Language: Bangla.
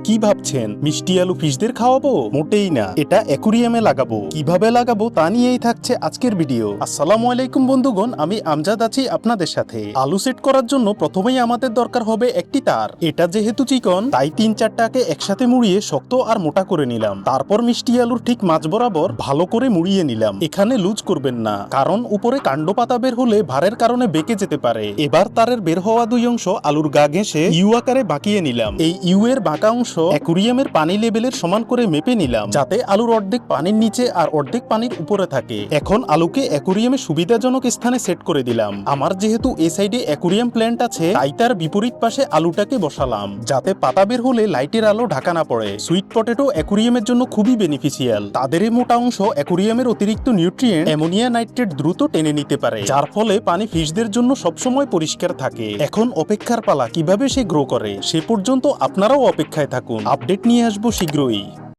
কি ভাবছেন মিষ্টি আলু ফিশদের খাওয়াবো? মোটেই না, এটা অ্যাকুরিয়ামে লাগাবো। কিভাবে লাগাবো তা নিয়েই থাকছে আজকের ভিডিও। আসসালামু আলাইকুম বন্ধুগণ, আমি আমজাদ আছি আপনাদের সাথে। আলু সেট করার জন্য প্রথমেই আমাদের দরকার হবে একটি তার। এটা যেহেতু চিকন তাই ৩-৪টাকে একসাথে মুড়িয়ে শক্ত আর মোটা করে নিলাম। তারপর মিষ্টি আলুর ঠিক মাঝ বরাবর ভালো করে মুড়িয়ে নিলাম। এখানে লুজ করবেন না, কারণ উপরে কাণ্ড পাতা বের হলে ভারের কারণে বেঁকে যেতে পারে। এবার তারের বের হওয়া দুই অংশ আলুর গা ঘেঁষে ইউ আকারে বাঁকিয়ে নিলাম। এই ইউ এর বাঁকা অংশ অ্যাকুরিয়ামের পানি লেভেলের সমান করে মেপে নিলাম, যাতে আলুর অর্ধেক পানির নিচে আর অর্ধেক পানির উপরে থাকে। এখন আলুকে অ্যাকুরিয়ামে সুবিধাজনক স্থানে সেট করে দিলাম। আমার যেহেতু এই সাইডে অ্যাকুরিয়াম প্ল্যান্ট আছে, তাই তার বিপরীত পাশে আলুটাকে বসালাম, যাতে পাতা বের হলে লাইটের আলো ঢাকা না পড়ে। সুইট পটেটো অ্যাকুরিয়ামের জন্য খুবই বেনিফিশিয়াল। তাদের এই মোটা অংশ অ্যাকুরিয়ামের অতিরিক্ত নিউট্রিয়েন্ট অ্যামোনিয়া নাইট্রেট দ্রুত টেনে নিতে পারে, যার ফলে পানি ফিশদের জন্য সবসময় পরিষ্কার থাকে। এখন অপেক্ষার পালা, কিভাবে সে গ্রো করে সে পর্যন্ত আপনারাও অপেক্ষায় থাকুন। আপডেট নিয়ে আসবো শীঘ্রই।